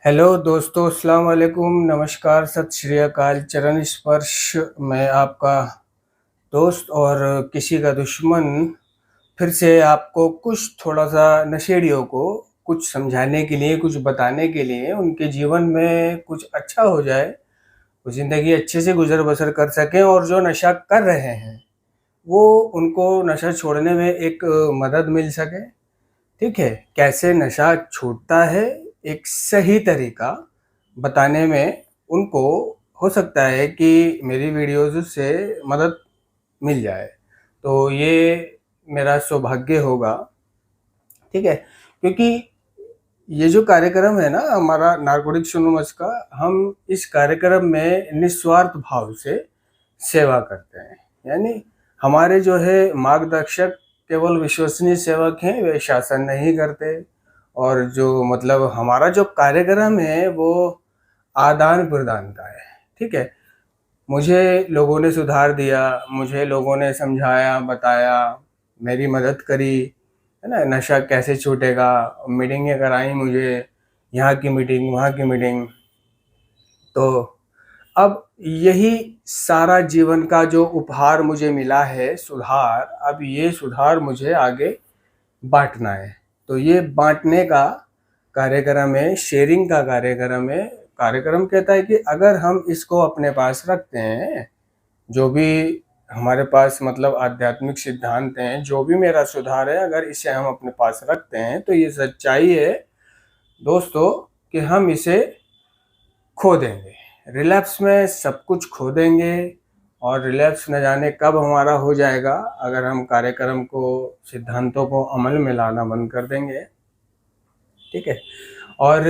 Hello दोस्तों, अस्सलाम वालेकुम, नमस्कार, सत श्री अकाल। चरण स्पर्श मैं आपका दोस्त और किसी का दुश्मन फिर से आपको कुछ थोड़ा-सा नशेड़ियों को कुछ समझाने के लिए, कुछ बताने के लिए, उनके जीवन में कुछ अच्छा हो जाए, वो ज़िंदगी अच्छे से गुज़र-बसर कर सकें और जो नशा कर रहे हैं, वो उनको नशा छोड़ने में एक मदद मिल सके। ठीक है? कैसे नशा छूटता है, एक सही तरीका बताने में उनको हो सकता है कि मेरी वीडियोज़ से मदद मिल जाए। तो ये मेरा सौभाग्य होगा, ठीक है? क्योंकि ये जो कार्यक्रम है ना हमारा नारकोटिक्स एनोनिमस का, हम इस कार्यक्रम में निस्वार्थ भाव से सेवा करते हैं। यानी हमारे जो है मार्गदर्शक केवल विश्वसनीय सेवक हैं, वे शासन नहीं करते। और जो मतलब हमारा जो कार्यक्रम है वो आदान-प्रदान का है, ठीक है? मुझे लोगों ने सुधार दिया, मुझे लोगों ने समझाया, बताया, मेरी मदद करी, है ना? नशा कैसे छूटेगा, मीटिंगें कराई मुझे, यहाँ की मीटिंग, वहाँ की मीटिंग। तो अब यही सारा जीवन का जो उपहार मुझे मिला है सुधार, अब ये सुधार मुझे आगे बाँटना है। तो ये बाँटने का कार्यक्रम है, शेयरिंग का कार्यक्रम है। कार्यक्रम कहता है कि अगर हम इसको अपने पास रखते हैं, जो भी हमारे पास मतलब आध्यात्मिक सिद्धांत हैं, जो भी मेरा सुधार है, अगर इसे हम अपने पास रखते हैं, तो ये सच्चाई है दोस्तों कि हम इसे खो देंगे। रिलैप्स में सब कुछ खो देंगे और रिलैप्स न जाने कब हमारा हो जाएगा, अगर हम कार्यक्रम को, सिद्धांतों को अमल में लाना बंद कर देंगे, ठीक है? और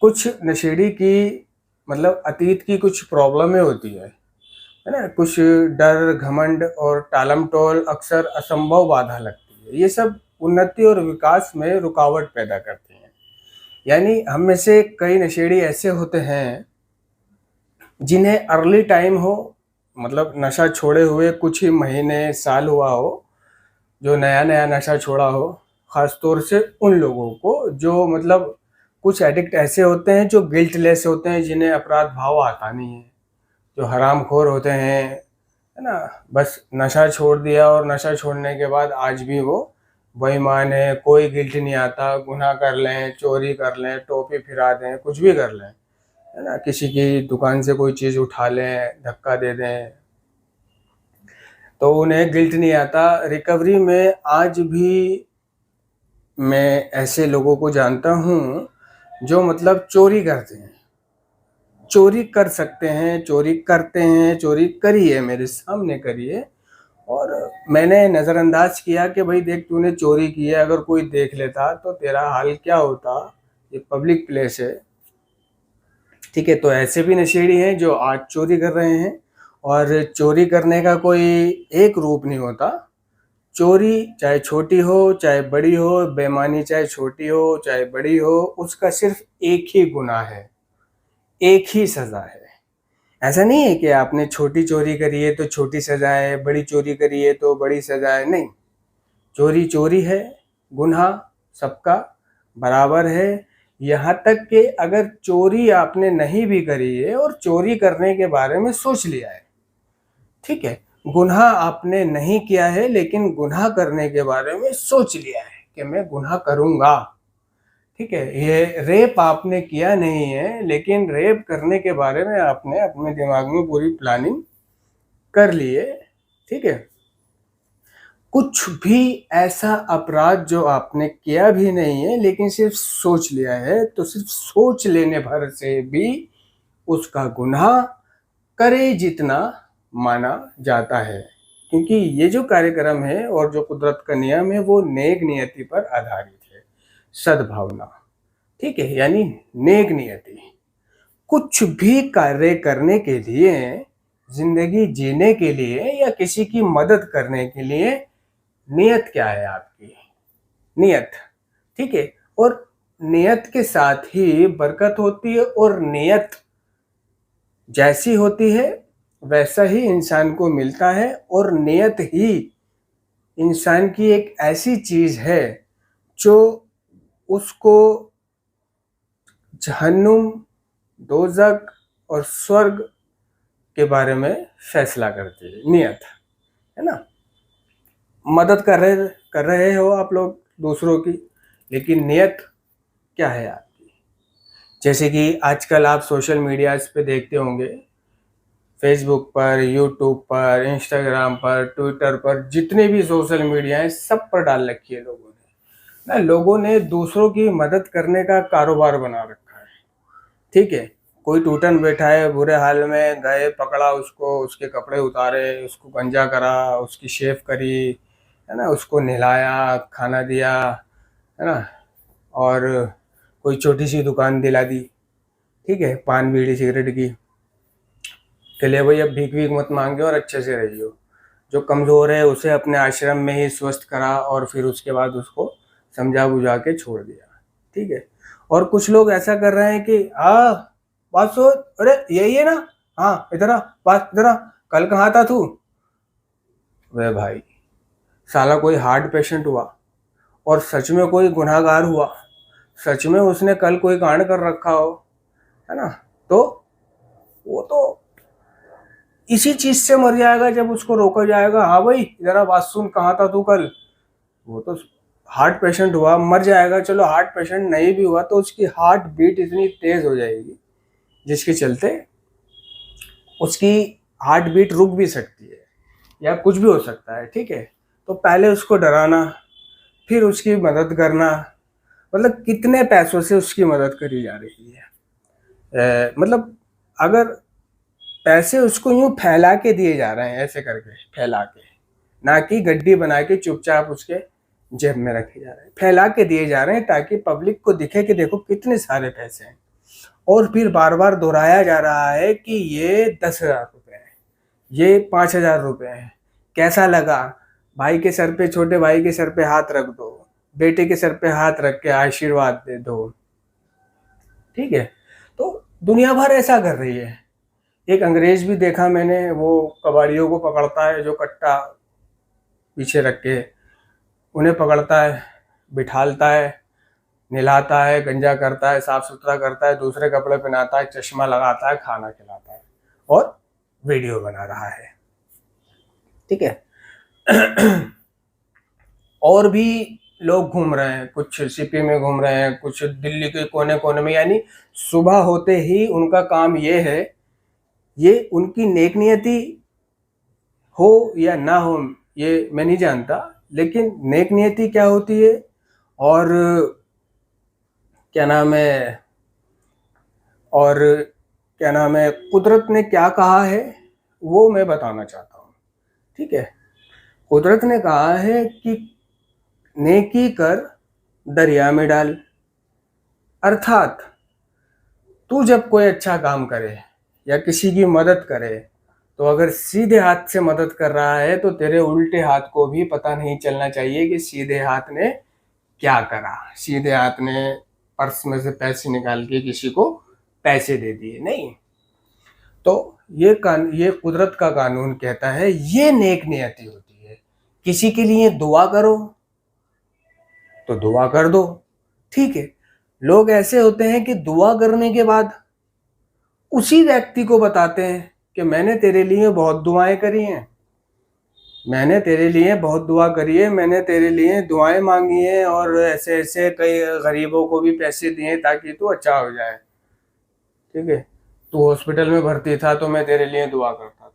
कुछ नशेड़ी की मतलब अतीत की कुछ प्रॉब्लमें होती है ना? कुछ डर, घमंड और टालम-टोल अक्सर असंभव बाधा लगती है। ये सब उन्नति और विकास में रुकावट पैदा करती हैं। यानी हम में से कई नशेड़ी ऐसे होते हैं जिन्हें अर्ली टाइम हो, मतलब नशा छोड़े हुए कुछ ही महीने, साल हुआ हो, जो नया-नया नशा छोड़ा हो, ख़ास तौर से उन लोगों को जो मतलब कुछ एडिक्ट ऐसे होते हैं जो गिल्टलेस होते हैं, जिन्हें अपराध भाव आता नहीं है, जो हरामखोर होते हैं, है ना? बस नशा छोड़ दिया और नशा छोड़ने के बाद आज भी वो बेईमान है, कोई गिल्ट नहीं आता, गुनाह कर लें, चोरी कर लें, टोपी फिरा दें, कुछ भी कर लें, है ना? किसी की दुकान से कोई चीज़ उठा लें, धक्का दे दें, तो उन्हें गिल्ट नहीं आता। रिकवरी में आज भी मैं ऐसे लोगों को जानता हूँ, जो मतलब चोरी करते हैं, चोरी कर सकते हैं, चोरी करते हैं, चोरी करी है, मेरे सामने करी है और मैंने नज़रअंदाज किया कि भाई देख तूने चोरी की है, अगर कोई देख लेता तो तेरा हाल क्या होता, ये पब्लिक प्लेस है, ठीक है? तो ऐसे भी नशेड़ी हैं जो आज चोरी कर रहे हैं और चोरी करने का कोई एक रूप नहीं होता। चोरी चाहे छोटी हो, चाहे बड़ी हो, बेईमानी चाहे छोटी हो, चाहे बड़ी हो, उसका सिर्फ़ एक ही गुनाह है, एक ही सज़ा है। ऐसा नहीं है कि आपने छोटी चोरी करी है तो छोटी सज़ा है, बड़ी चोरी करी है तो बड़ी सज़ा है, नहीं। चोरी चोरी है, गुनाह सबका बराबर है। यहाँ तक कि अगर चोरी आपने नहीं भी करी है और चोरी करने के बारे में सोच लिया है, ठीक है? गुनाह आपने नहीं किया है लेकिन गुनाह करने के बारे में सोच लिया है कि मैं गुनाह करूँगा, ठीक है? ये रेप आपने किया नहीं है लेकिन रेप करने के बारे में आपने अपने दिमाग में पूरी प्लानिंग कर ली है, ठीक है? कुछ भी ऐसा अपराध जो आपने किया भी नहीं है लेकिन सिर्फ़ सोच लिया है, तो सिर्फ़ सोच लेने भर से भी उसका गुनाह करे जितना माना जाता है। क्योंकि ये जो कार्यक्रम है और जो कुदरत का नियम है वो नेक नियति पर आधारित है, सद्भावना, ठीक है? यानी नेक नियति। कुछ भी कार्य करने के लिए, ज़िंदगी जीने के लिए या किसी की मदद करने के लिए नियत क्या है आपकी? नियत, ठीक है? और नियत के साथ ही बरकत होती है और नियत जैसी होती है वैसा ही इंसान को मिलता है और नियत ही इंसान की एक ऐसी चीज़ है जो उसको जहन्नुम, दोजक और स्वर्ग के बारे में फैसला करती है नियत, है ना। मदद कर रहे हो आप लोग दूसरों की, लेकिन नियत क्या है आपकी? जैसे कि आजकल आप सोशल मीडियाज पे देखते होंगे, फेसबुक पर, यूट्यूब पर, इंस्टाग्राम पर, ट्विटर पर, जितने भी सोशल मीडिया हैं सब पर डाल रखी है लोगों ने ना। लोगों ने दूसरों की मदद करने का कारोबार बना रखा है, ठीक है। कोई टूटन बैठा है बुरे हाल में, गए पकड़ा उसको, उसके कपड़े उतारे, उसको गंजा करा, उसकी शेव करी, है ना, उसको नहलाया, खाना दिया, है ना, और कोई छोटी सी दुकान दिला दी, ठीक है, पान बीड़ी सिगरेट की, के लिए भाई अब भीख भीख मत मांगे और अच्छे से रहियो। जो कमज़ोर है उसे अपने आश्रम में ही स्वस्थ करा और फिर उसके बाद उसको समझा बुझा के छोड़ दिया, ठीक है। और कुछ लोग ऐसा कर रहे हैं कि बात सोच, अरे यही है ना, हाँ इधर आ, बात इधर आ, कल कहाँ था तू? वे भाई, साला कोई हार्ट पेशेंट हुआ और सच में कोई गुनाहगार हुआ, सच में उसने कल कोई कांड कर रखा हो, है ना, तो वो तो इसी चीज से मर जाएगा जब उसको रोका जाएगा। हाँ भाई जरा बात सुन, कहाँ था तू कल? वो तो हार्ट पेशेंट हुआ, मर जाएगा। चलो हार्ट पेशेंट नहीं भी हुआ तो उसकी हार्ट बीट इतनी तेज हो जाएगी जिसके चलते उसकी हार्ट बीट रुक भी सकती है या कुछ भी हो सकता है, ठीक है। तो पहले उसको डराना, फिर उसकी मदद करना, मतलब कितने पैसों से उसकी मदद करी जा रही है। मतलब अगर पैसे उसको यूं फैला के दिए जा रहे हैं, ऐसे करके फैला के, ना कि गड्डी बना के चुपचाप उसके जेब में रखे जा रहे हैं, फैला के दिए जा रहे हैं ताकि पब्लिक को दिखे कि देखो कितने सारे पैसे हैं। और फिर बार बार दोहराया जा रहा है कि ये 10,000 रुपये है, ये 5,000 रुपये है। कैसा लगा? भाई के सर पे, छोटे भाई के सर पे हाथ रख दो, बेटे के सर पे हाथ रख के आशीर्वाद दे दो, ठीक है। तो दुनिया भर ऐसा कर रही है। एक अंग्रेज भी देखा मैंने, वो कबाड़ियों को पकड़ता है जो कट्टा पीछे रख के, उन्हें पकड़ता है, बिठालता है, नहलाता है, गंजा करता है, साफ सुथरा करता है, दूसरे कपड़े पहनाता है, चश्मा लगाता है, खाना खिलाता है और वीडियो बना रहा है, ठीक है। और भी लोग घूम रहे हैं, कुछ सीपी में घूम रहे हैं, कुछ दिल्ली के कोने कोने में, यानी सुबह होते ही उनका काम ये है, ये उनकी नेक नियति हो या ना हो ये मैं नहीं जानता, लेकिन नेक नियति क्या होती है और क्या नाम है, और क्या नाम है, कुदरत ने क्या कहा है वो मैं बताना चाहता हूँ, ठीक है। कुदरत ने कहा है कि नेकी कर दरिया में डाल, अर्थात तू जब कोई अच्छा काम करे या किसी की मदद करे, तो अगर सीधे हाथ से मदद कर रहा है तो तेरे उल्टे हाथ को भी पता नहीं चलना चाहिए कि सीधे हाथ ने क्या करा। सीधे हाथ ने पर्स में से पैसे निकाल के किसी को पैसे दे दिए नहीं। तो ये कुदरत का कानून कहता है, ये नेक नियति होती है। किसी के लिए दुआ करो तो दुआ कर दो, ठीक है। लोग ऐसे होते हैं कि दुआ करने के बाद उसी व्यक्ति को बताते हैं कि मैंने तेरे लिए बहुत दुआएं करी हैं, मैंने तेरे लिए बहुत दुआ करी है, मैंने तेरे लिए दुआएं मांगी हैं और ऐसे ऐसे कई गरीबों को भी पैसे दिए ताकि तू अच्छा हो जाए, ठीक है। तू हॉस्पिटल में भर्ती था तो मैं तेरे लिए दुआ करता था,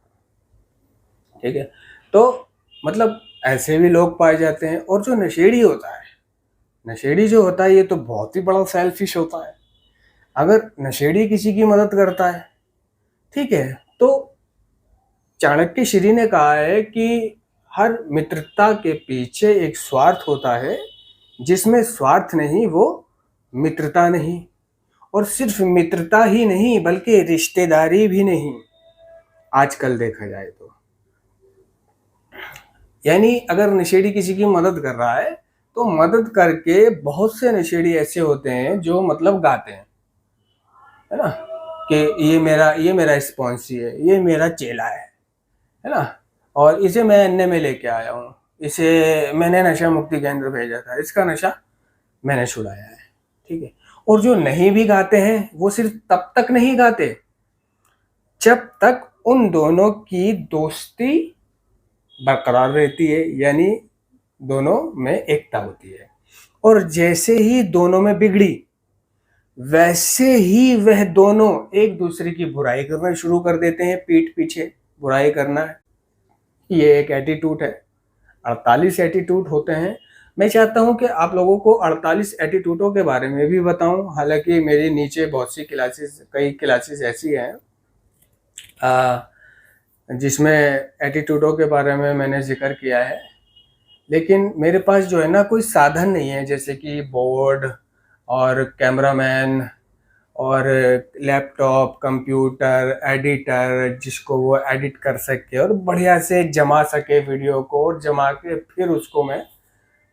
ठीक है। तो मतलब ऐसे भी लोग पाए जाते हैं। और जो नशेड़ी होता है, नशेड़ी जो होता है ये तो बहुत ही बड़ा सेल्फिश होता है। अगर नशेड़ी किसी की मदद करता है, ठीक है, तो चाणक्य श्री ने कहा है कि हर मित्रता के पीछे एक स्वार्थ होता है, जिसमें स्वार्थ नहीं वो मित्रता नहीं। और सिर्फ मित्रता ही नहीं बल्कि रिश्तेदारी भी नहीं, आजकल देखा जाए तो। यानी अगर नशेड़ी किसी की मदद कर रहा है तो मदद करके बहुत से नशेड़ी ऐसे होते हैं जो मतलब गाते हैं, है ना, कि ये मेरा स्पॉन्सी है, ये मेरा चेला है ना, और इसे मैं एनए में लेके आया हूँ, इसे मैंने नशा मुक्ति केंद्र भेजा था, इसका नशा मैंने छुड़ाया है, ठीक है। और जो नहीं भी गाते हैं वो सिर्फ तब तक नहीं गाते जब तक उन दोनों की दोस्ती बरकरार रहती है, यानी दोनों में एकता होती है। और जैसे ही दोनों में बिगड़ी, वैसे ही वह दोनों एक दूसरे की बुराई करना शुरू कर देते हैं, पीठ पीछे बुराई करना। ये एक एटीट्यूड है। 48 एटीट्यूड होते हैं। मैं चाहता हूं कि आप लोगों को 48 एटीट्यूडों के बारे में भी बताऊं। हालांकि मेरी नीचे बहुत सी क्लासेस, कई क्लासेस ऐसी हैं जिसमें एटीट्यूडों के बारे में मैंने जिक्र किया है, लेकिन मेरे पास जो है ना कोई साधन नहीं है, जैसे कि बोर्ड और कैमरामैन और लैपटॉप, कंप्यूटर, एडिटर जिसको वो एडिट कर सके और बढ़िया से जमा सके वीडियो को, और जमा के फिर उसको मैं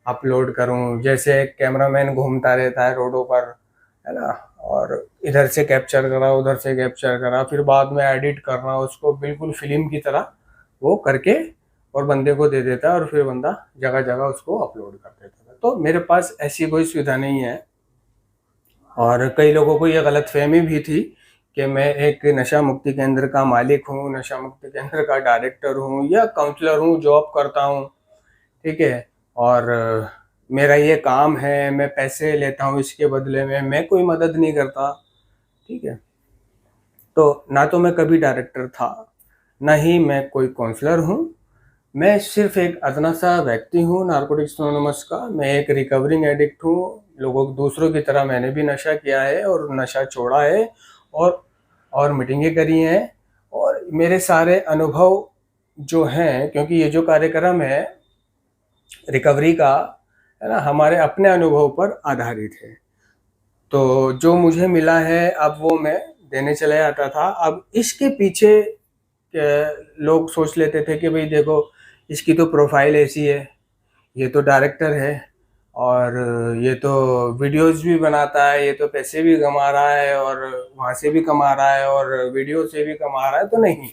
अपलोड करूं। जैसे कैमरामैन घूमता रहता है रोडों पर, है ना, और इधर से कैप्चर करा, उधर से कैप्चर करा, फिर बाद में एडिट करना उसको बिल्कुल फिल्म की तरह वो करके और बंदे को दे देता है, और फिर बंदा जगह जगह उसको अपलोड कर देता है। तो मेरे पास ऐसी कोई सुविधा नहीं है। और कई लोगों को ये गलतफहमी भी थी कि मैं एक नशा मुक्ति केंद्र का मालिक हूँ, नशा मुक्ति केंद्र का डायरेक्टर हूँ या काउंसलर हूँ, जॉब करता हूँ, ठीक है, और मेरा ये काम है, मैं पैसे लेता हूँ इसके बदले में, मैं कोई मदद नहीं करता, ठीक है। तो ना तो मैं कभी डायरेक्टर था, ना ही मैं कोई काउंसलर हूँ। मैं सिर्फ एक अदना सा व्यक्ति हूँ नारकोटिक्स एनोनिमस का। मैं एक रिकवरिंग एडिक्ट हूँ। लोगों दूसरों की तरह मैंने भी नशा किया है और नशा छोड़ा है, और मीटिंगें करी हैं, और मेरे सारे अनुभव जो हैं, क्योंकि ये जो कार्यक्रम है रिकवरी का, है ना, हमारे अपने अनुभव पर आधारित है। तो जो मुझे मिला है अब वो मैं देने चले आता था। अब इसके पीछे लोग सोच लेते थे कि भाई देखो, इसकी तो प्रोफाइल ऐसी है, ये तो डायरेक्टर है, और ये तो वीडियोस भी बनाता है, ये तो पैसे भी कमा रहा है, और वहाँ से भी कमा रहा है और वीडियो से भी कमा रहा है। तो नहीं,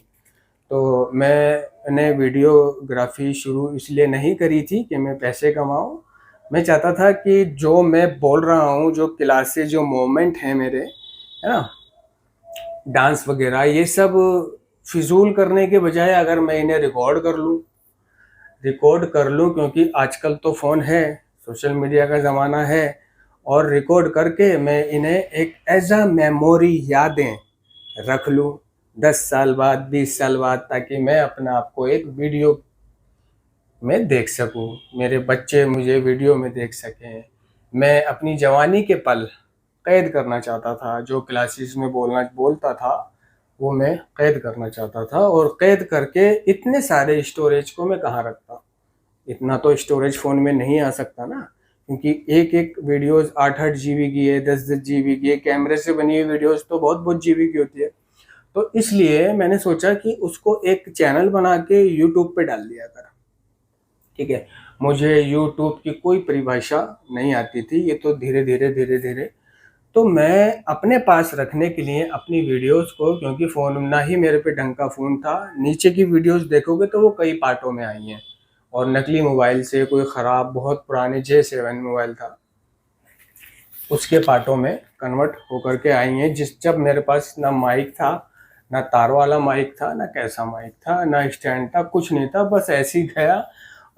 तो मैंने वीडियोग्राफी शुरू इसलिए नहीं करी थी कि मैं पैसे कमाऊं। मैं चाहता था कि जो मैं बोल रहा हूँ, जो क्लासेस, जो मोमेंट हैं मेरे, है ना, डांस वगैरह, ये सब फिजूल करने के बजाय अगर मैं इन्हें रिकॉर्ड कर लूँ, क्योंकि आजकल तो फ़ोन है, सोशल मीडिया का ज़माना है, और रिकॉर्ड करके मैं इन्हें एक एज अ मेमोरी, यादें रख लूँ 10 साल बाद, 20 साल बाद, ताकि मैं अपने आप को एक वीडियो में देख सकूँ, मेरे बच्चे मुझे वीडियो में देख सकें। मैं अपनी जवानी के पल कैद करना चाहता था। जो क्लासेस में बोलता था वो मैं कैद करना चाहता था, और कैद करके इतने सारे स्टोरेज को मैं कहाँ रखता। इतना तो स्टोरेज फ़ोन में नहीं आ सकता ना, क्योंकि एक एक वीडियोस 8-8 जीबी की है, 10-10 जीबी की है। कैमरे से बनी हुई वीडियोस तो बहुत बहुत जीबी की होती है। तो इसलिए मैंने सोचा कि उसको एक चैनल बना के यूट्यूब पे डाल दिया करा, ठीक है। मुझे यूट्यूब की कोई परिभाषा नहीं आती थी, ये तो धीरे धीरे तो मैं अपने पास रखने के लिए अपनी वीडियोस को, क्योंकि फ़ोन ना ही मेरे पे ढंग का फ़ोन था, नीचे की वीडियोस देखोगे तो वो कई पार्टों में आई हैं, और नकली मोबाइल से, कोई ख़राब बहुत पुराने J7 मोबाइल था, उसके पार्टों में कन्वर्ट होकर के आई हैं। जब मेरे पास ना माइक था, ना तार वाला माइक था, ना कैसा माइक था, ना स्टैंड था, कुछ नहीं था, बस ऐसे ही गया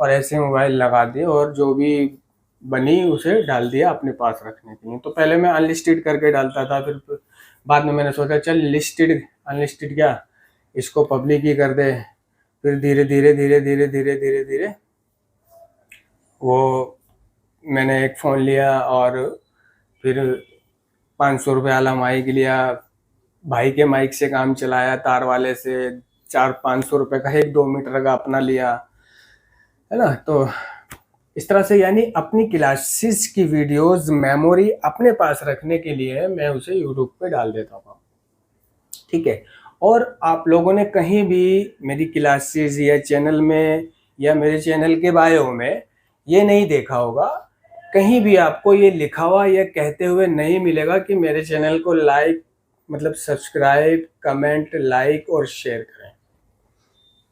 और ऐसे मोबाइल लगा दिए, और जो भी बनी उसे डाल दिया अपने पास रखने के लिए। तो पहले मैं अनलिस्टेड करके डालता था, फिर बाद में मैंने सोचा चल लिस्टेड, अनलिस्टेड क्या, इसको पब्लिक ही कर दे। फिर धीरे धीरे वो मैंने एक फ़ोन लिया, और फिर 500 रुपये वाला माइक लिया, भाई के माइक से काम चलाया, तार वाले से 400-500 रुपये का 1-2 मीटर का अपना लिया, है ना। तो इस तरह से, यानी अपनी क्लासेस की वीडियोस मेमोरी अपने पास रखने के लिए मैं उसे यूट्यूब पे डाल देता था, ठीक है। और आप लोगों ने कहीं भी मेरी क्लासेस या चैनल में या मेरे चैनल के बायो में ये नहीं देखा होगा, कहीं भी आपको ये लिखा हुआ या कहते हुए नहीं मिलेगा कि मेरे चैनल को लाइक, मतलब सब्सक्राइब, कमेंट, लाइक और शेयर करें।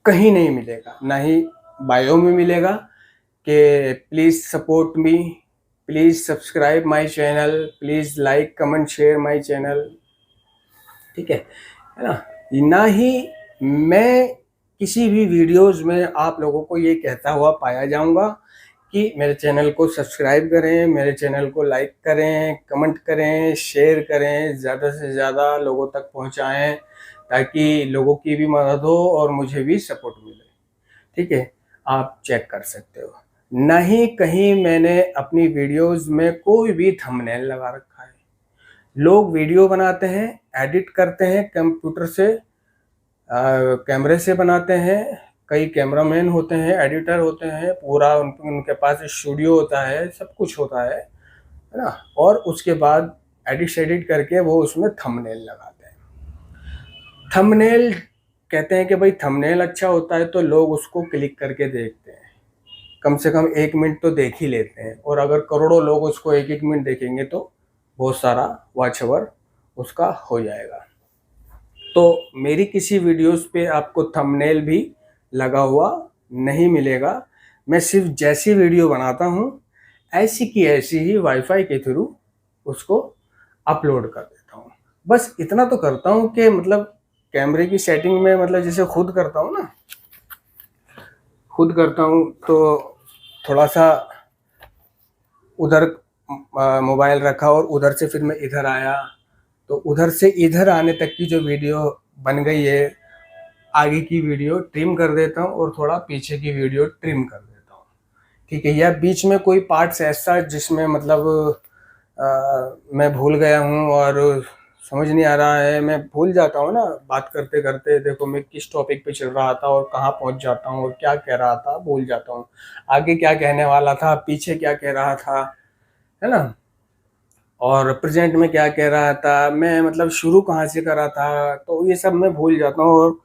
कहीं नहीं मिलेगा, ना ही बायो में मिलेगा कि please support me, please subscribe my channel, please like comment share my channel, ठीक है ना? ना ही मैं किसी भी वीडियोज़ में आप लोगों को ये कहता हुआ पाया जाऊँगा कि मेरे चैनल को सब्सक्राइब करें, मेरे चैनल को लाइक करें, कमेंट करें, शेयर करें, ज़्यादा से ज़्यादा लोगों तक पहुँचाएँ ताकि लोगों की भी मदद हो और मुझे भी सपोर्ट मिले, ठीक है? आप चेक कर सकते हो। ना ही कहीं मैंने अपनी वीडियोज़ में कोई भी थंबनेल लगा रखा है। लोग वीडियो बनाते हैं, एडिट करते हैं कंप्यूटर से, कैमरे से बनाते हैं, कई कैमरामैन होते हैं, एडिटर होते हैं, पूरा उनके पास स्टूडियो होता है, सब कुछ होता है ना? और उसके बाद एडिट करके वो उसमें थंबनेल लगाते हैं। थंबनेल कहते हैं कि भाई थंबनेल अच्छा होता है तो लोग उसको क्लिक करके देखते हैं, कम से कम 1 मिनट तो देख ही लेते हैं, और अगर करोड़ों लोग उसको 1-1 मिनट देखेंगे तो बहुत सारा वॉच आवर उसका हो जाएगा। तो मेरी किसी वीडियोस पे आपको थंबनेल भी लगा हुआ नहीं मिलेगा। मैं सिर्फ जैसी वीडियो बनाता हूँ ऐसी की ऐसी ही वाईफाई के थ्रू उसको अपलोड कर देता हूँ। बस इतना तो करता हूँ कि मतलब कैमरे की सेटिंग में, मतलब जैसे खुद करता हूँ ना, खुद करता हूँ तो थोड़ा सा उधर मोबाइल रखा और उधर से फिर मैं इधर आया, तो उधर से इधर आने तक की जो वीडियो बन गई है, आगे की वीडियो ट्रिम कर देता हूँ और थोड़ा पीछे की वीडियो ट्रिम कर देता हूँ, ठीक है? या बीच में कोई पार्ट्स ऐसा जिसमें मतलब मैं भूल गया हूँ और समझ नहीं आ रहा है, मैं भूल जाता हूँ ना बात करते करते, देखो मैं किस टॉपिक पे चल रहा था और कहाँ पहुँच जाता हूँ और क्या कह रहा था भूल जाता हूँ, आगे क्या कहने वाला था, पीछे क्या कह रहा था, है ना? और प्रेजेंट में क्या कह रहा था मैं, मतलब शुरू कहाँ से कर रहा था, तो ये सब मैं भूल जाता हूँ और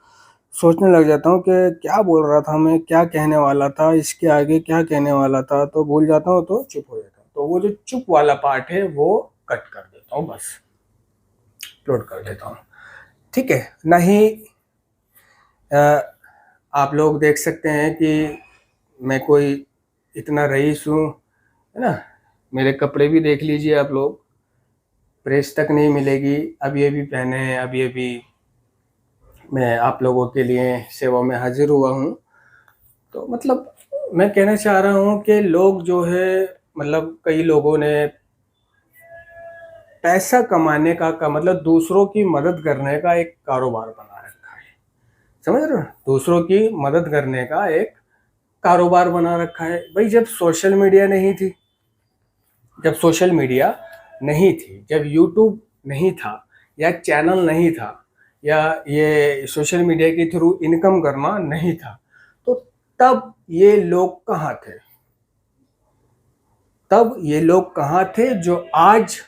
सोचने लग जाता हूँ कि क्या बोल रहा था मैं, क्या कहने वाला था, इसके आगे क्या कहने वाला था, तो भूल जाता हूँ तो चुप हो जाता हूँ। तो वो जो चुप वाला पार्ट है वो कट कर देता हूँ, बस अपलोड कर देता हूँ, ठीक है? नहीं आप लोग देख सकते हैं कि मैं कोई इतना रईस हूँ, है ना? मेरे कपड़े भी देख लीजिए आप लोग, प्रेस तक नहीं मिलेगी, अब ये भी पहने हैं, अब ये भी मैं आप लोगों के लिए सेवा में हाजिर हुआ हूँ। तो मतलब मैं कहना चाह रहा हूँ कि लोग जो है, मतलब कई लोगों ने पैसा कमाने का मतलब दूसरों की मदद करने का एक कारोबार बना रखा है, समझ रहे हो? दूसरों की मदद करने का एक कारोबार बना रखा है। भाई जब सोशल मीडिया नहीं थी, जब सोशल मीडिया नहीं थी, जब यूट्यूब नहीं था या चैनल नहीं था या ये सोशल मीडिया के थ्रू इनकम करना नहीं था, तो तब ये लोग कहाँ थे? तब ये लोग कहाँ थे जो आज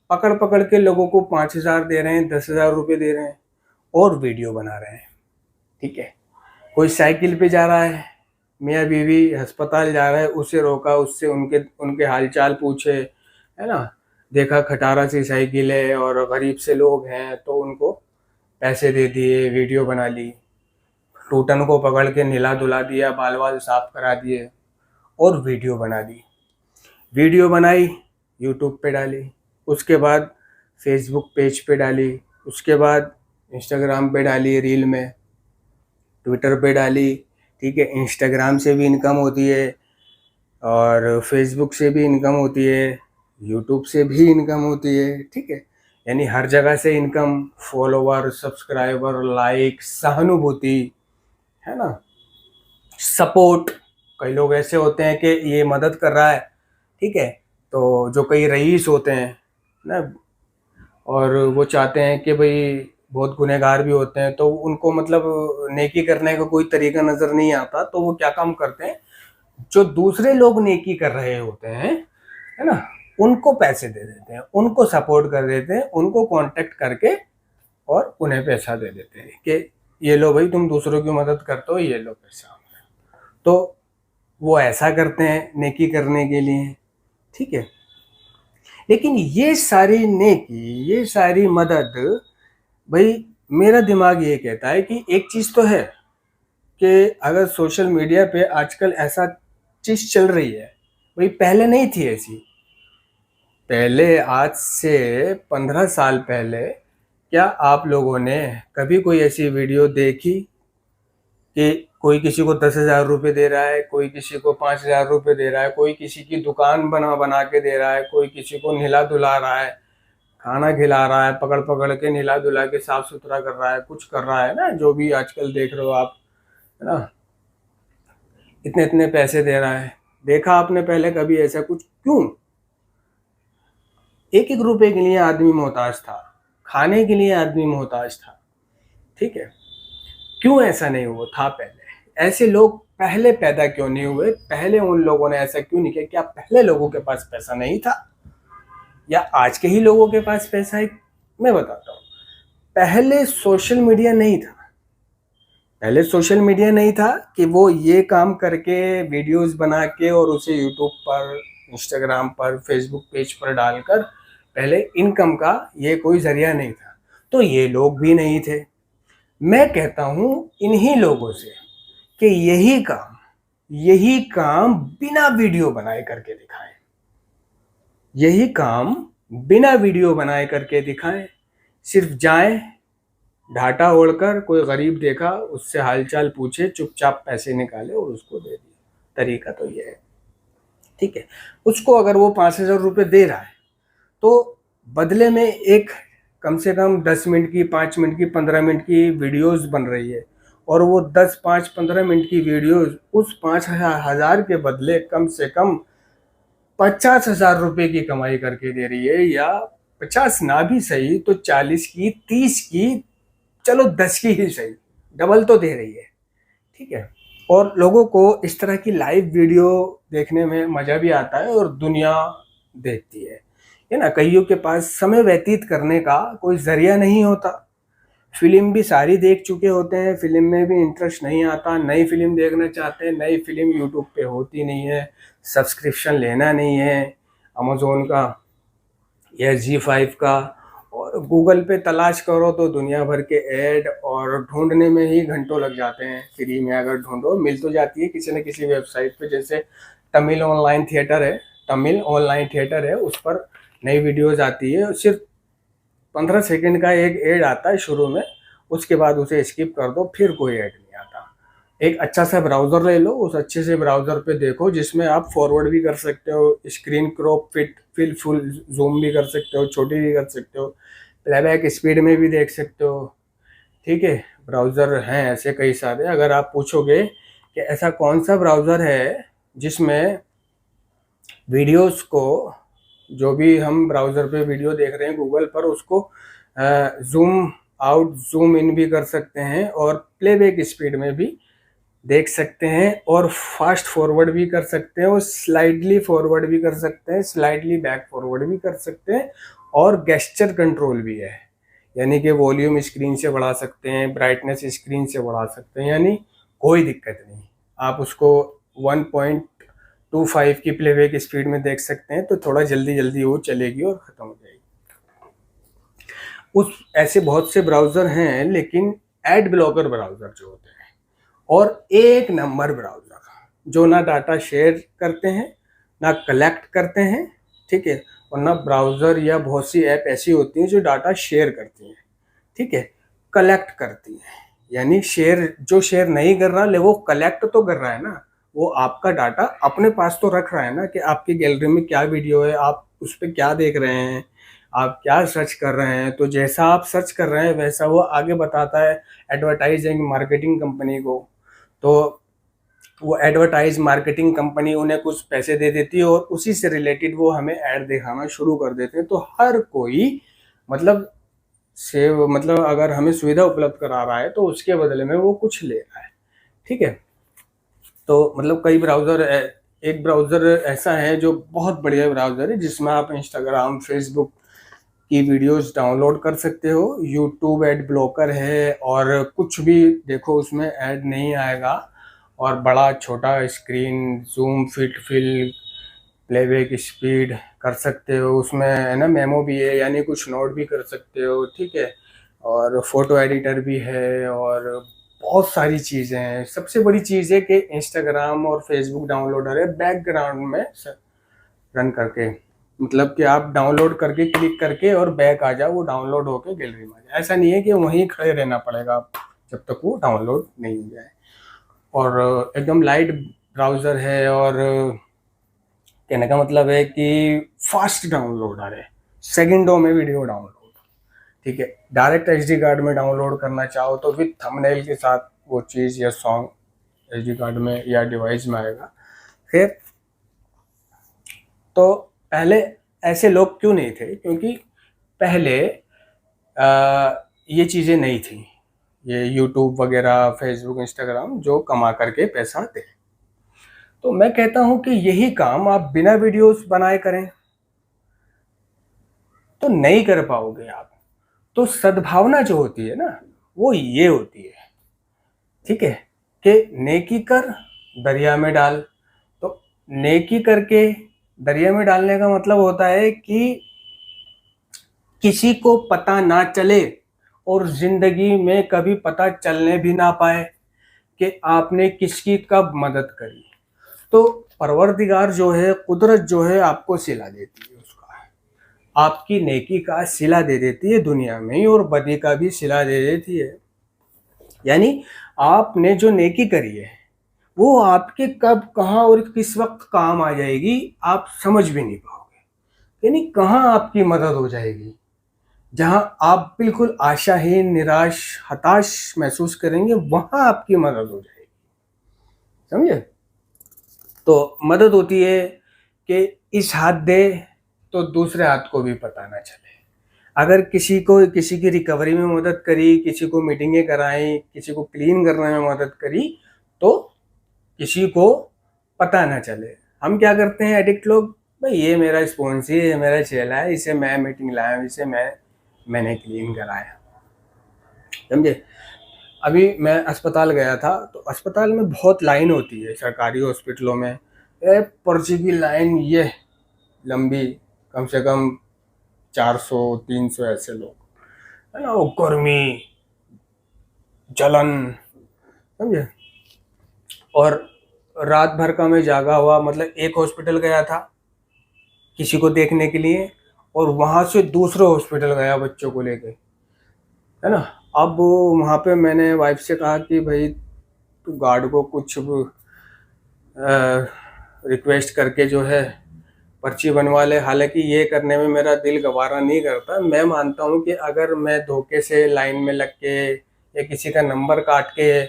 पकड़ पकड़ के लोगों को 5,000 दे रहे हैं, 10,000 रुपये दे रहे हैं और वीडियो बना रहे हैं, ठीक है? कोई साइकिल पे जा रहा है, मियाँ बीवी अस्पताल जा रहा है, उसे रोका, उससे उनके उनके हालचाल पूछे, है ना? देखा खटारा सी साइकिल है और गरीब से लोग हैं तो उनको पैसे दे दिए, वीडियो बना ली। टूटन को पकड़ के नहला धुला दिया, बाल वाल साफ करा दिए और वीडियो बना दी। वीडियो बनाई, यूट्यूब पे डाली, उसके बाद फेसबुक पेज पे डाली, उसके बाद इंस्टाग्राम पे डाली रील में, ट्विटर पे डाली, ठीक है? इंस्टाग्राम से भी इनकम होती है और फेसबुक से भी इनकम होती है, यूट्यूब से भी इनकम होती है, ठीक है? यानी हर जगह से इनकम, फॉलोवर, सब्सक्राइबर, लाइक, सहानुभूति, है ना? सपोर्ट। कई लोग ऐसे होते हैं कि ये मदद कर रहा है, ठीक है? तो जो कई रईस होते हैं ना, और वो चाहते हैं कि भाई बहुत गुनहगार भी होते हैं तो उनको मतलब नेकी करने का कोई तरीका नज़र नहीं आता, तो वो क्या काम करते हैं, जो दूसरे लोग नेकी कर रहे होते हैं, है ना, उनको पैसे दे देते हैं, उनको सपोर्ट कर देते हैं, उनको कांटेक्ट करके और उन्हें पैसा दे देते हैं कि ये लो भाई तुम दूसरों की मदद करते हो, ये लो पैसा। तो वो ऐसा करते हैं नेकी करने के लिए, ठीक है? लेकिन ये सारी नेकी, ये सारी मदद, भाई मेरा दिमाग ये कहता है कि एक चीज़ तो है कि अगर सोशल मीडिया पे आजकल ऐसा चीज़ चल रही है, भाई पहले नहीं थी ऐसी, पहले आज से 15 साल पहले क्या आप लोगों ने कभी कोई ऐसी वीडियो देखी कि कोई किसी को 10,000 रुपये दे रहा है, कोई किसी को 5,000 रुपये दे रहा है, कोई किसी की दुकान बना बना के दे रहा है, कोई किसी को नहला धुला रहा है, खाना खिला रहा है, पकड़ पकड़ के नहला धुला के साफ सुथरा कर रहा है, कुछ कर रहा है ना, जो भी आजकल देख रहे हो आप, है ना, इतने इतने पैसे दे रहा है। देखा आपने पहले कभी ऐसा कुछ? क्यों? एक एक रुपए के लिए आदमी मोहताज था, खाने के लिए आदमी मोहताज था, ठीक है। क्यों ऐसा नहीं हुआ था पहले? ऐसे लोग पहले पैदा क्यों नहीं हुए? पहले उन लोगों ने ऐसा क्यों नहीं किया? क्या पहले लोगों के पास पैसा नहीं था, या आज के ही लोगों के पास पैसा है? मैं बताता हूँ। पहले सोशल मीडिया नहीं था। पहले सोशल मीडिया नहीं था कि वो ये काम करके वीडियोस बना के और उसे यूट्यूब पर, इंस्टाग्राम पर, फेसबुक पेज पर डालकर पहले इनकम का ये कोई जरिया नहीं था, तो ये लोग भी नहीं थे। मैं कहता हूं इन्हीं लोगों से कि यही काम बिना वीडियो बनाए करके दिखाएं। यही काम बिना वीडियो बनाए करके दिखाएं। सिर्फ जाएं, ढाटा ओढ़कर, कोई गरीब देखा उससे हालचाल पूछे, चुपचाप पैसे निकाले और उसको दे दिए। तरीका तो ये है, ठीक है। उसको अगर वो 5,000 रुपये दे रहा है तो बदले में एक कम से कम 10 मिनट की, 5 मिनट की, 15 मिनट की वीडियोस बन रही है, और वो 10, 5, 15 मिनट की वीडियोस उस 5,000 के बदले कम से कम 50,000 रुपये की कमाई करके दे रही है, या 50 ना भी सही तो 40 की, 30 की, चलो 10 की ही सही, डबल तो दे रही है, ठीक है। और लोगों को इस तरह की लाइव वीडियो देखने में मजा भी आता है और दुनिया देखती है ना। कईयों के पास समय व्यतीत करने का कोई जरिया नहीं होता। फिल्म भी सारी देख चुके होते हैं, फिल्म में भी इंटरेस्ट नहीं आता, नई फिल्म देखना चाहते हैं, नई फिल्म यूट्यूब पे होती नहीं है, सब्सक्रिप्शन लेना नहीं है अमेजोन का या G5 का, और गूगल पे तलाश करो तो दुनिया भर के ऐड, और ढूंढने में ही घंटों लग जाते हैं। फ्री में अगर ढूंढो मिल तो जाती है किसी न किसी वेबसाइट पे, जैसे तमिल ऑनलाइन थिएटर है, उस पर नई वीडियोज आती है। सिर्फ 15 सेकंड का एक ऐड आता है शुरू में, उसके बाद उसे स्किप कर दो, फिर कोई ऐड नहीं आता। एक अच्छा सा ब्राउज़र ले लो, उस अच्छे से ब्राउज़र पे देखो जिसमें आप फॉरवर्ड भी कर सकते हो, screen crop, fill full zoom भी कर सकते हो, छोटी भी कर सकते हो, प्लेबैक स्पीड में भी देख सकते हो, ठीक है। ब्राउज़र हैं ऐसे कई सारे। अगर आप पूछोगे कि ऐसा कौन सा ब्राउज़र है जिसमें वीडियोस को, जो भी हम ब्राउज़र पे वीडियो देख रहे हैं गूगल पर, उसको जूम आउट, जूम इन भी कर सकते हैं, और प्लेबैक स्पीड में भी देख सकते हैं, और फास्ट फॉरवर्ड भी कर सकते हैं, और स्लाइडली फॉरवर्ड भी कर सकते हैं, स्लाइडली बैक फॉरवर्ड भी कर सकते हैं, और गेस्चर कंट्रोल भी है, यानी कि वॉल्यूम स्क्रीन से बढ़ा सकते हैं, ब्राइटनेस स्क्रीन से बढ़ा सकते हैं, यानी कोई दिक्कत नहीं। आप उसको 1.25 की प्लेबैक स्पीड में देख सकते हैं, तो थोड़ा जल्दी जल्दी वो चलेगी और ख़त्म हो जाएगी। उस ऐसे बहुत से ब्राउज़र हैं, लेकिन एड ब्लॉकर ब्राउज़र जो होते हैं, और एक नंबर ब्राउज़र जो ना डाटा शेयर करते हैं, ना कलेक्ट करते हैं, ठीक है, और ना ब्राउज़र या बहुत सी ऐप ऐसी होती हैं जो डाटा शेयर करती हैं, ठीक है, कलेक्ट करती हैं। यानी जो शेयर नहीं कर रहा, ले वो कलेक्ट तो कर रहा है ना, वो आपका डाटा अपने पास तो रख रहा है ना, कि आपकी गैलरी में क्या वीडियो है, आप उस पर क्या देख रहे हैं, आप क्या सर्च कर रहे हैं, तो जैसा आप सर्च कर रहे हैं वैसा वो आगे बताता है एडवर्टाइजिंग मार्केटिंग कंपनी को। तो वो एडवर्टाइज मार्केटिंग कंपनी उन्हें कुछ पैसे दे देती है, और उसी से रिलेटेड वो हमें ऐड दिखाना शुरू कर देते हैं। तो हर कोई मतलब अगर हमें सुविधा उपलब्ध करा रहा है तो उसके बदले में वो कुछ ले रहा है, ठीक है। तो मतलब कई ब्राउज़र, एक ब्राउज़र ऐसा है जो बहुत बढ़िया ब्राउज़र है, जिसमें आप इंस्टाग्राम, फेसबुक की वीडियोस डाउनलोड कर सकते हो। यूट्यूब एड ब्लॉकर है, और कुछ भी देखो उसमें ऐड नहीं आएगा, और बड़ा छोटा screen, zoom, fit, fill, playback speed कर सकते हो उसमें, है ना। मेमो भी है, यानी कुछ नोट भी कर सकते हो, ठीक है, और फोटो एडिटर भी है, और बहुत सारी चीज़ें हैं। सबसे बड़ी चीज़ है कि इंस्टाग्राम और फेसबुक डाउनलोडर है बैकग्राउंड में रन करके, मतलब कि आप डाउनलोड करके क्लिक करके और बैक आ जाओ, वो डाउनलोड होके गैलरी में आ जाए। ऐसा नहीं है कि वहीं खड़े रहना पड़ेगा आप जब तक वो डाउनलोड नहीं हो जाए। और एकदम लाइट ब्राउज़र है, और कहने का मतलब है कि फास्ट डाउनलोड आ रहे हैं, सेकंडों में वीडियो डाउनलोड। ठीक है, डायरेक्ट एचडी कार्ड में डाउनलोड करना चाहो तो विद थंबनेल के साथ वो चीज़ या सॉन्ग एचडी कार्ड में या डिवाइस में आएगा। फिर तो पहले ऐसे लोग क्यों नहीं थे? क्योंकि पहले ये चीज़ें नहीं थी, ये यूट्यूब वगैरह, फेसबुक, इंस्टाग्राम जो कमा करके पैसा दे। तो मैं कहता हूं कि यही काम आप बिना वीडियोस बनाए करें तो नहीं कर पाओगे आप। तो सद्भावना जो होती है ना, वो ये होती है, ठीक है, कि नेकी कर दरिया में डाल। तो नेकी करके दरिया में डालने का मतलब होता है कि किसी को पता ना चले और जिंदगी में कभी पता चलने भी ना पाए कि आपने किसकी कब मदद करी। तो परवरदिगार जो है, कुदरत जो है, आपको सिला देती है, उसका आपकी नेकी का सिला दे देती है दुनिया में ही, और बदी का भी सिला दे देती है। यानी आपने जो नेकी करी है वो आपके कब, कहाँ और किस वक्त काम आ जाएगी आप समझ भी नहीं पाओगे। यानी कहाँ आपकी मदद हो जाएगी, जहां आप बिल्कुल आशाहीन, निराश, हताश महसूस करेंगे, वहां आपकी मदद हो जाएगी। समझे? तो मदद होती है कि इस हाथ दे तो दूसरे हाथ को भी पता ना चले। अगर किसी को, किसी की रिकवरी में मदद करी, किसी को मीटिंगें कराई, किसी को क्लीन करने में मदद करी, तो किसी को पता ना चले। हम क्या करते हैं एडिक्ट लोग, भाई ये मेरा स्पॉन्सी है, मेरा चेला है, इसे मैं मीटिंग लाया, इसे मैंने क्लीन कराया। समझे? अभी मैं अस्पताल गया था, तो अस्पताल में बहुत लाइन होती है सरकारी हॉस्पिटलों में। पर्ची की लाइन ये लंबी, कम से कम 400-300 ऐसे लोग, है ना, वो गर्मी, जलन, समझे। और रात भर का मैं जागा हुआ, मतलब एक हॉस्पिटल गया था किसी को देखने के लिए, और वहां से दूसरे हॉस्पिटल गया बच्चों को लेके, है ना। अब वहाँ पे मैंने वाइफ से कहा कि भाई तू गार्ड को कुछ रिक्वेस्ट करके जो है पर्ची बनवा ले। हालांकि ये करने में मेरा दिल गवारा नहीं करता। मैं मानता हूँ कि अगर मैं धोखे से लाइन में लग के या किसी का नंबर काट के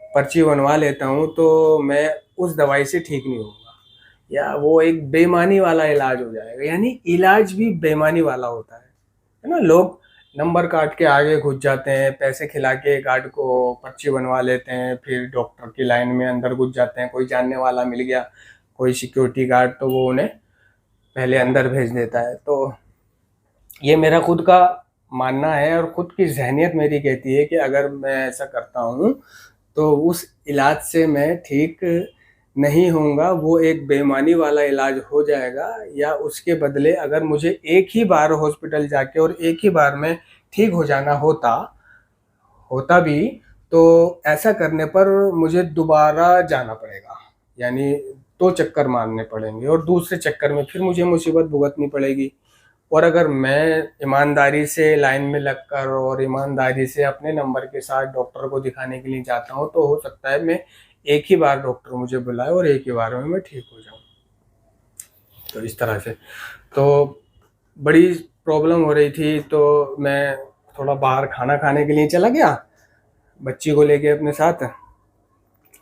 पर्ची बनवा लेता हूँ तो मैं उस दवाई से ठीक नहीं होगा, या वो एक बेईमानी वाला इलाज हो जाएगा। यानी इलाज भी बेईमानी वाला होता है ना। लोग नंबर काट के आगे घुस जाते हैं, पैसे खिला के गार्ड को पर्ची बनवा लेते हैं, फिर डॉक्टर की लाइन में अंदर घुस जाते हैं। कोई जानने वाला मिल गया, कोई सिक्योरिटी गार्ड, तो वो उन्हें पहले अंदर भेज देता है। तो ये मेरा खुद का मानना है, और खुद की जहनियत मेरी कहती है कि अगर मैं ऐसा करता हूँ तो उस इलाज से मैं ठीक नहीं होऊंगा, वो एक बेईमानी वाला इलाज हो जाएगा। या उसके बदले अगर मुझे एक ही बार हॉस्पिटल जाके और एक ही बार में ठीक हो जाना होता भी, तो ऐसा करने पर मुझे दोबारा जाना पड़ेगा, यानी 2 चक्कर मारने पड़ेंगे, और दूसरे चक्कर में फिर मुझे मुसीबत भुगतनी पड़ेगी। और अगर मैं ईमानदारी से लाइन में लगकर और ईमानदारी से अपने नंबर के साथ डॉक्टर को दिखाने के लिए जाता हूँ, तो हो सकता है मैं एक ही बार डॉक्टर मुझे बुलाए और एक ही बार में मैं ठीक हो जाऊँ। तो इस तरह से तो बड़ी प्रॉब्लम हो रही थी, तो मैं थोड़ा बाहर खाना खाने के लिए चला गया बच्ची को लेके अपने साथ।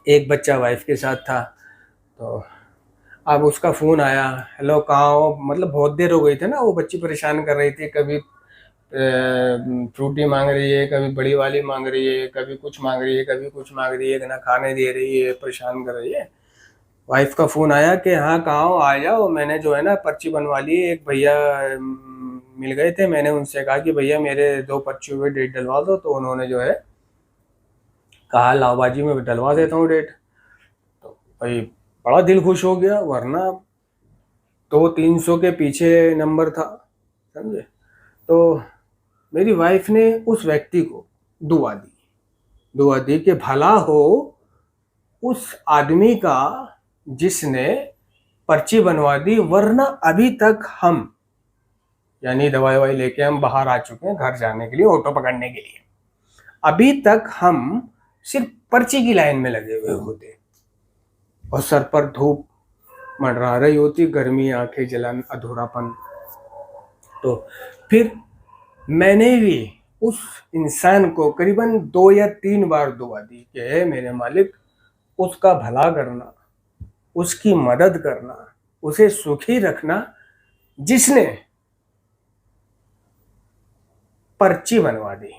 एक बच्चा वाइफ के साथ था, तो अब उसका फ़ोन आया, हेलो कहाँ हो? मतलब बहुत देर हो गई थी ना, वो बच्ची परेशान कर रही थी, कभी फ्रूटी मांग रही है, कभी बड़ी वाली मांग रही है, कभी कुछ मांग रही है, कभी कुछ मांग रही है, ना खाने दे रही है, परेशान कर रही है। वाइफ का फ़ोन आया कि हाँ कहाँ हो, आ जाओ, मैंने जो है ना पर्ची बनवा ली। एक भैया मिल गए थे, मैंने उनसे कहा कि भैया मेरे 2 पर्चियों पे डेट डलवा दो, तो उन्होंने जो है कहा लाओ बाजी में डलवा देता हूँ डेट। तो भाई बड़ा दिल खुश हो गया, वरना 200-300 के पीछे नंबर था, समझे। तो मेरी वाइफ ने उस व्यक्ति को दुआ दी कि भला हो उस आदमी का जिसने पर्ची बनवा दी, वरना अभी तक हम यानी दवाई ववाई लेके हम बाहर आ चुके हैं घर जाने के लिए, ऑटो पकड़ने के लिए। अभी तक हम सिर्फ पर्ची की लाइन में लगे हुए होते और सर पर धूप मंडरा रही होती, गर्मी, आंखें जलन, अधूरापन। तो फिर मैंने भी उस इंसान को करीबन 2 या 3 बार दुआ दी कि हे मेरे मालिक, उसका भला करना, उसकी मदद करना, उसे सुखी रखना, जिसने पर्ची बनवा दी।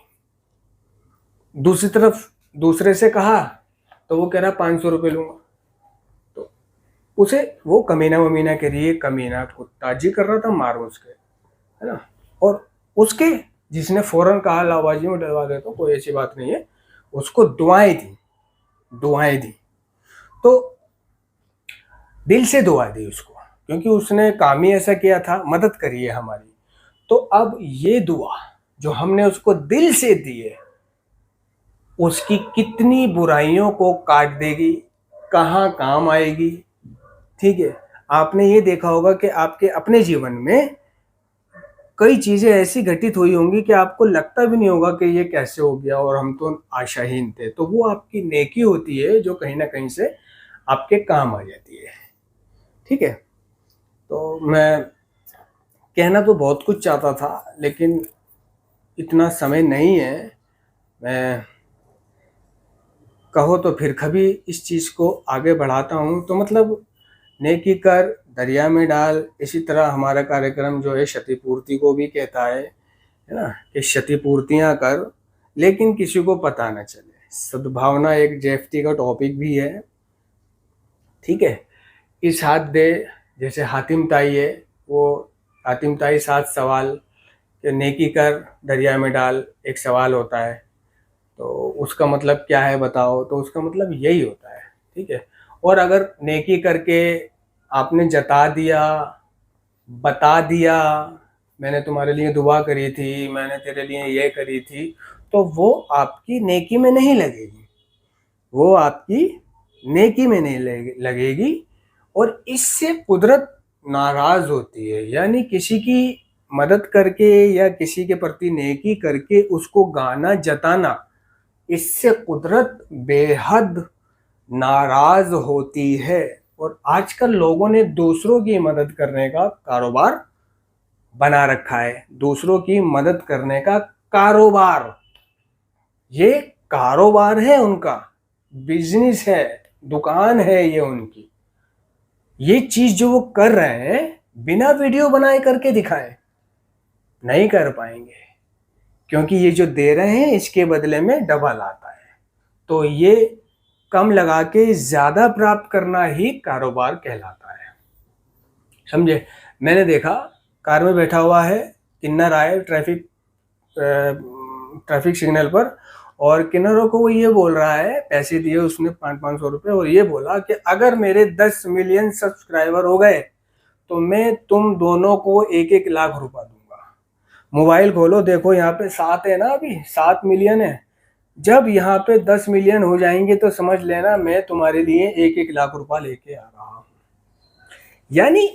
दूसरी तरफ दूसरे से कहा तो वो कह रहा 500 रुपये लूंगा। तो उसे वो कमीना वमीना के लिए, कमीना कुत्ता जी कर रहा था, मारो उसके, है ना। और उसके जिसने फौरन कहा लावाजी में डलवा देता हूं, कोई ऐसी बात नहीं है, उसको दुआएं दी। तो दिल से दुआ दी उसको, क्योंकि उसने काम ही ऐसा किया था, मदद करी है हमारी। तो अब ये दुआ जो हमने उसको दिल से दी है, उसकी कितनी बुराइयों को काट देगी, कहाँ काम आएगी। ठीक है, आपने ये देखा होगा कि आपके अपने जीवन में कई चीजें ऐसी घटित हुई होंगी कि आपको लगता भी नहीं होगा कि ये कैसे हो गया और हम तो आशाहीन थे। तो वो आपकी नेकी होती है जो कहीं ना कहीं से आपके काम आ जाती है। ठीक है, तो मैं कहना तो बहुत कुछ चाहता था, लेकिन इतना समय नहीं है। मैं कहो तो फिर कभी इस चीज़ को आगे बढ़ाता हूँ। तो मतलब नेकी कर दरिया में डाल, इसी तरह हमारा कार्यक्रम जो है क्षतिपूर्ति को भी कहता है ना, कि क्षतिपूर्तियाँ कर लेकिन किसी को पता न चले। सद्भावना एक जेएफटी का टॉपिक भी है। ठीक है, इस हाथ दे, जैसे हातिम ताई है, वो हातिम ताई 7 सवाल कि नेकी कर दरिया में डाल, एक सवाल होता है, तो उसका मतलब क्या है बताओ, तो उसका मतलब यही होता है। ठीक है, और अगर नेकी करके आपने जता दिया, बता दिया, मैंने तुम्हारे लिए दुआ करी थी, मैंने तेरे लिए ये करी थी, तो वो आपकी नेकी में नहीं लगेगी, वो आपकी नेकी में नहीं लगेगी। और इससे कुदरत नाराज होती है। यानी किसी की मदद करके या किसी के प्रति नेकी करके उसको गाना, जताना, इससे कुदरत बेहद नाराज होती है। और आजकल लोगों ने दूसरों की मदद करने का कारोबार बना रखा है, दूसरों की मदद करने का कारोबार, ये कारोबार है उनका, बिजनेस है, दुकान है ये उनकी। ये चीज जो वो कर रहे हैं बिना वीडियो बनाए करके दिखाएं, नहीं कर पाएंगे, क्योंकि ये जो दे रहे हैं इसके बदले में डबल आता है। तो ये कम लगा के ज्यादा प्राप्त करना ही कारोबार कहलाता है, समझे। मैंने देखा, कार में बैठा हुआ है, किन्नर आए ट्रैफिक सिग्नल पर, और किन्नरों को वो ये बोल रहा है, पैसे दिए उसने 500 रुपये, और ये बोला कि अगर मेरे 10 मिलियन सब्सक्राइबर हो गए तो मैं तुम दोनों को 1-1 लाख रुपया दूंगा। मोबाइल खोलो, देखो यहाँ पे 7 है ना, अभी 7 मिलियन है। जब यहाँ पे 10 मिलियन हो जाएंगे तो समझ लेना मैं तुम्हारे लिए 1-1 लाख रुपया लेके आ रहा हूँ। यानी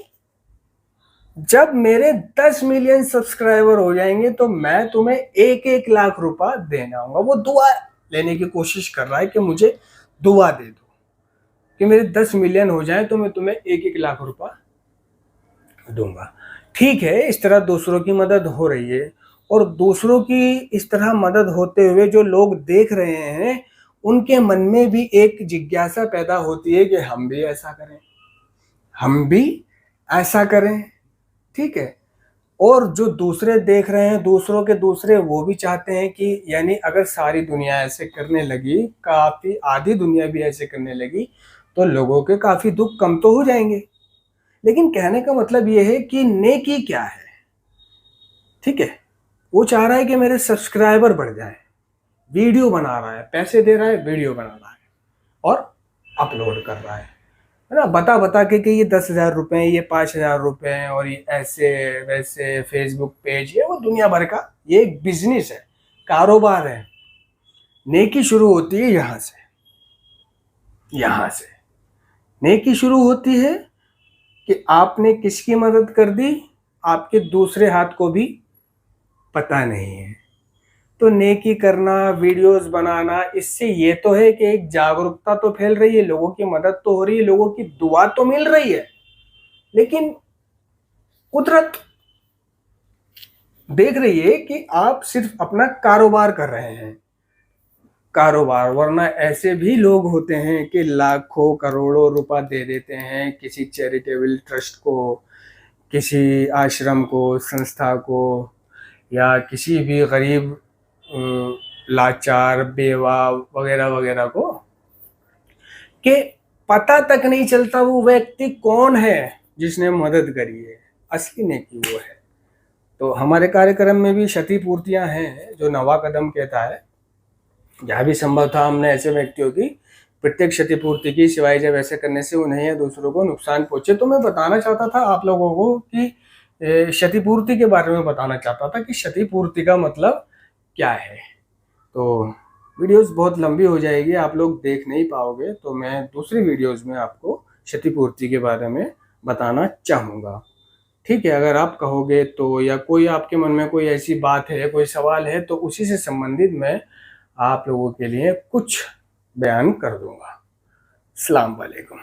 जब मेरे 10 मिलियन सब्सक्राइबर हो जाएंगे तो मैं तुम्हें 1-1 लाख रुपया देना होगा। वो दुआ लेने की कोशिश कर रहा है कि मुझे दुआ दे दो कि मेरे 10 मिलियन हो जाए तो मैं तुम्हें 1-1 लाख रुपया दूंगा। ठीक है, इस तरह दूसरों की मदद हो रही है, और दूसरों की इस तरह मदद होते हुए जो लोग देख रहे हैं उनके मन में भी एक जिज्ञासा पैदा होती है कि हम भी ऐसा करें, हम भी ऐसा करें। ठीक है, और जो दूसरे देख रहे हैं, दूसरों के दूसरे, वो भी चाहते हैं कि यानी अगर सारी दुनिया ऐसे करने लगी, काफी आधी दुनिया भी ऐसे करने लगी, तो लोगों के काफी दुख कम तो हो जाएंगे। लेकिन कहने का मतलब ये है कि नेकी क्या है। ठीक है, वो चाह रहा है कि मेरे सब्सक्राइबर बढ़ जाए, वीडियो बना रहा है, पैसे दे रहा है, वीडियो बना रहा है और अपलोड कर रहा है ना, बता बता के कि ये 10,000 रुपये, ये 5,000 रुपये, और ये ऐसे वैसे फेसबुक पेज, ये वो दुनिया भर का, ये एक बिजनेस है, कारोबार है। नेकी शुरू होती है यहाँ से, यहाँ से नेकी शुरू होती है कि आपने किसकी मदद कर दी, आपके दूसरे हाथ को भी पता नहीं है। तो नेकी करना, वीडियोस बनाना, इससे ये तो है कि एक जागरूकता तो फैल रही है, लोगों की मदद तो हो रही है, लोगों की दुआ तो मिल रही है, लेकिन कुदरत देख रही है कि आप सिर्फ अपना कारोबार कर रहे हैं, कारोबार। वरना ऐसे भी लोग होते हैं कि लाखों करोड़ों रुपए दे देते हैं किसी चैरिटेबल ट्रस्ट को, किसी आश्रम को, संस्था को, या किसी भी गरीब लाचार, बेवा वगैरह वगैरह को, कि पता तक नहीं चलता वो व्यक्ति कौन है जिसने मदद करी है, असली नेकी वो है। तो हमारे कार्यक्रम में भी क्षतिपूर्तियां हैं, जो नवा कदम कहता है। जहाँ भी संभव था हमने ऐसे व्यक्तियों की प्रत्येक क्षतिपूर्ति की, सिवाय जब ऐसे करने से उन्हें या दूसरों को नुकसान पहुंचे। तो मैं बताना चाहता था आप लोगों को कि क्षतिपूर्ति के बारे में बताना चाहता था कि क्षतिपूर्ति का मतलब क्या है। तो वीडियोस बहुत लंबी हो जाएगी, आप लोग देख नहीं पाओगे, तो मैं दूसरी वीडियोस में आपको क्षतिपूर्ति के बारे में बताना चाहूँगा। ठीक है, अगर आप कहोगे तो, या कोई आपके मन में कोई ऐसी बात है, कोई सवाल है, तो उसी से संबंधित मैं आप लोगों के लिए कुछ बयान कर दूंगा। अस्सलाम वालेकुम।